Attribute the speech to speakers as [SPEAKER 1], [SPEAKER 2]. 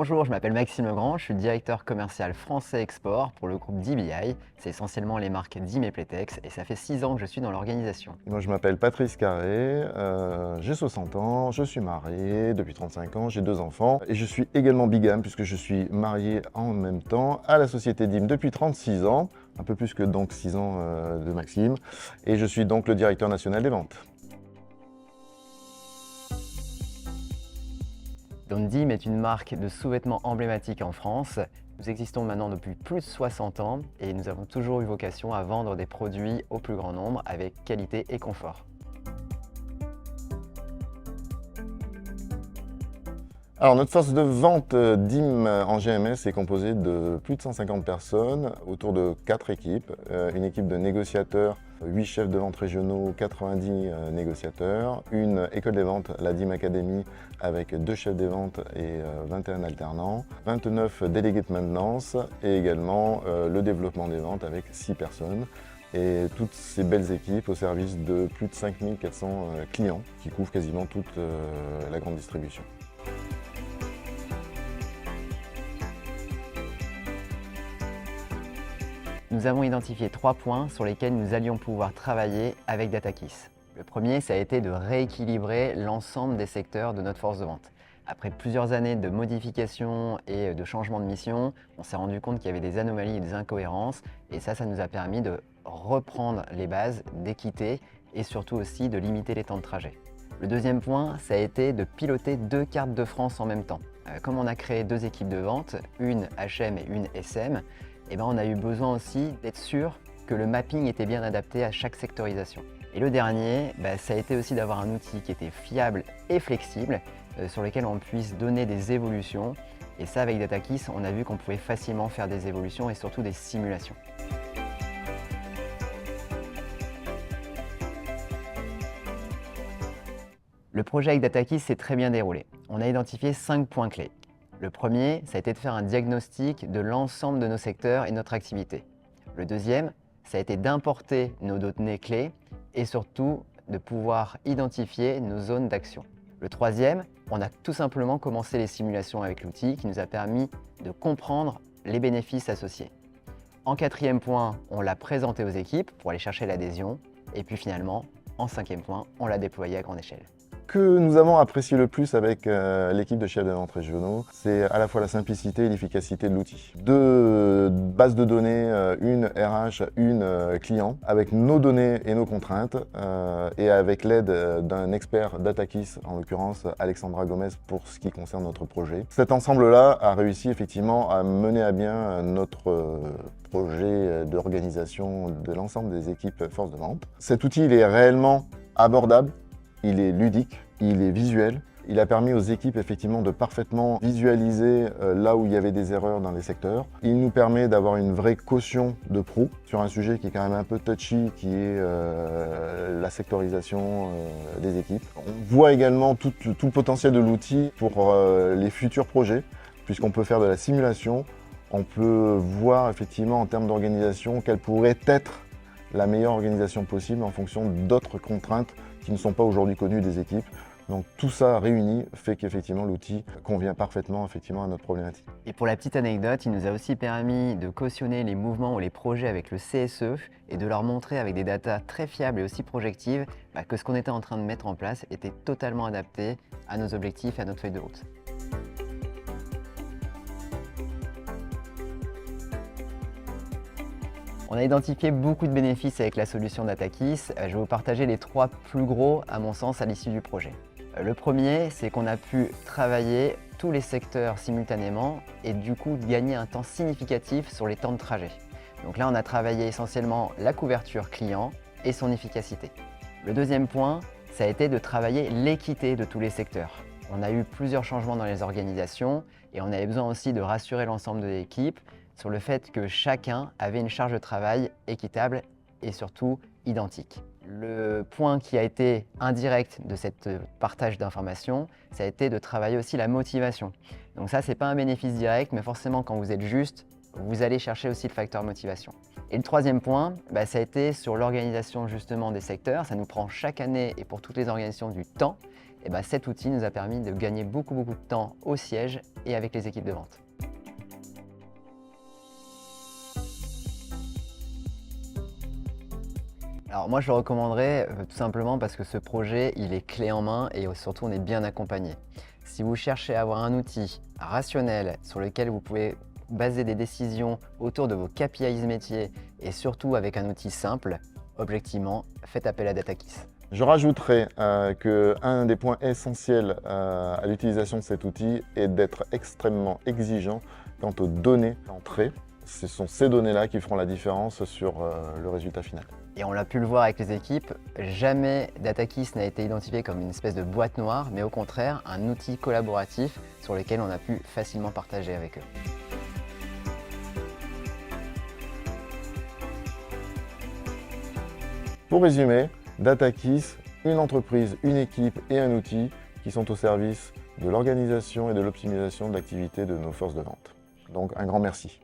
[SPEAKER 1] Bonjour, je m'appelle Maxime Legrand, je suis directeur commercial français export pour le groupe DBI. C'est essentiellement les marques DIM et Playtex et ça fait 6 ans que je suis dans l'organisation.
[SPEAKER 2] Moi, je m'appelle Patrice Carré, j'ai 60 ans, je suis marié depuis 35 ans, j'ai 2 enfants et je suis également bigame puisque je suis marié en même temps à la société DIM depuis 36 ans, un peu plus que donc 6 ans de Maxime, et je suis donc le directeur national des ventes.
[SPEAKER 1] Donc DIM est une marque de sous-vêtements emblématique en France. Nous existons maintenant depuis plus de 60 ans et nous avons toujours eu vocation à vendre des produits au plus grand nombre avec qualité et confort.
[SPEAKER 2] Alors notre force de vente DIM en GMS est composée de plus de 150 personnes autour de 4 équipes. Une équipe de négociateurs, 8 chefs de vente régionaux, 90 négociateurs. Une école des ventes, la DIM Academy, avec 2 chefs des ventes et 21 alternants. 29 délégués de maintenance et également le développement des ventes avec 6 personnes. Et toutes ces belles équipes au service de plus de 5400 clients qui couvrent quasiment toute la grande distribution.
[SPEAKER 1] Nous avons identifié 3 points sur lesquels nous allions pouvoir travailler avec DataKiss. Le premier, ça a été de rééquilibrer l'ensemble des secteurs de notre force de vente. Après plusieurs années de modifications et de changements de mission, on s'est rendu compte qu'il y avait des anomalies et des incohérences et ça nous a permis de reprendre les bases, d'équité et surtout aussi de limiter les temps de trajet. Le deuxième point, ça a été de piloter 2 cartes de France en même temps. Comme on a créé 2 équipes de vente, une HM et une SM, on a eu besoin aussi d'être sûr que le mapping était bien adapté à chaque sectorisation. Et le dernier, ça a été aussi d'avoir un outil qui était fiable et flexible, sur lequel on puisse donner des évolutions. Et ça, avec DataKiss, on a vu qu'on pouvait facilement faire des évolutions et surtout des simulations. Le projet avec DataKiss s'est très bien déroulé. On a identifié 5 points clés. Le premier, ça a été de faire un diagnostic de l'ensemble de nos secteurs et notre activité. Le deuxième, ça a été d'importer nos données clés et surtout de pouvoir identifier nos zones d'action. Le troisième, on a tout simplement commencé les simulations avec l'outil qui nous a permis de comprendre les bénéfices associés. En quatrième point, on l'a présenté aux équipes pour aller chercher l'adhésion. Et puis finalement, en cinquième point, on l'a déployé à grande échelle.
[SPEAKER 2] Que nous avons apprécié le plus avec l'équipe de chefs de vente régionaux, c'est à la fois la simplicité et l'efficacité de l'outil. 2 bases de données, une RH, une client, avec nos données et nos contraintes, et avec l'aide d'un expert DataKiss, en l'occurrence Alexandra Gomez pour ce qui concerne notre projet. Cet ensemble-là a réussi effectivement à mener à bien notre projet d'organisation de l'ensemble des équipes force de vente. Cet outil, il est réellement abordable. Il est ludique, il est visuel. Il a permis aux équipes effectivement de parfaitement visualiser là où il y avait des erreurs dans les secteurs. Il nous permet d'avoir une vraie caution de pro sur un sujet qui est quand même un peu touchy, qui est la sectorisation des équipes. On voit également tout le potentiel de l'outil pour les futurs projets, puisqu'on peut faire de la simulation. On peut voir effectivement en termes d'organisation quelle pourrait être la meilleure organisation possible en fonction d'autres contraintes qui ne sont pas aujourd'hui connues des équipes. Donc tout ça réuni fait qu'effectivement l'outil convient parfaitement effectivement à notre problématique.
[SPEAKER 1] Et pour la petite anecdote, il nous a aussi permis de cautionner les mouvements ou les projets avec le CSE et de leur montrer avec des datas très fiables et aussi projectives que ce qu'on était en train de mettre en place était totalement adapté à nos objectifs et à notre feuille de route. On a identifié beaucoup de bénéfices avec la solution DataKiss. Je vais vous partager les 3 plus gros, à mon sens, à l'issue du projet. Le premier, c'est qu'on a pu travailler tous les secteurs simultanément et du coup gagner un temps significatif sur les temps de trajet. Donc là, on a travaillé essentiellement la couverture client et son efficacité. Le deuxième point, ça a été de travailler l'équité de tous les secteurs. On a eu plusieurs changements dans les organisations et on avait besoin aussi de rassurer l'ensemble de l'équipe sur le fait que chacun avait une charge de travail équitable et surtout identique. Le point qui a été indirect de cette partage d'informations, ça a été de travailler aussi la motivation. Donc ça, c'est pas un bénéfice direct, mais forcément quand vous êtes juste, vous allez chercher aussi le facteur motivation. Et le troisième point, ça a été sur l'organisation justement des secteurs. Ça nous prend chaque année et pour toutes les organisations du temps. et cet outil nous a permis de gagner beaucoup de temps au siège et avec les équipes de vente. Alors moi je le recommanderais tout simplement parce que ce projet il est clé en main et surtout on est bien accompagné. Si vous cherchez à avoir un outil rationnel sur lequel vous pouvez baser des décisions autour de vos KPIs métiers et surtout avec un outil simple, objectivement, faites appel à DataKiss.
[SPEAKER 2] Je rajouterai qu'un des points essentiels à l'utilisation de cet outil est d'être extrêmement exigeant quant aux données d'entrée. Ce sont ces données-là qui feront la différence sur le résultat final.
[SPEAKER 1] Et on l'a pu le voir avec les équipes, jamais DataKiss n'a été identifié comme une espèce de boîte noire, mais au contraire un outil collaboratif sur lequel on a pu facilement partager avec eux.
[SPEAKER 2] Pour résumer, DataKiss, une entreprise, une équipe et un outil qui sont au service de l'organisation et de l'optimisation de l'activité de nos forces de vente. Donc un grand merci.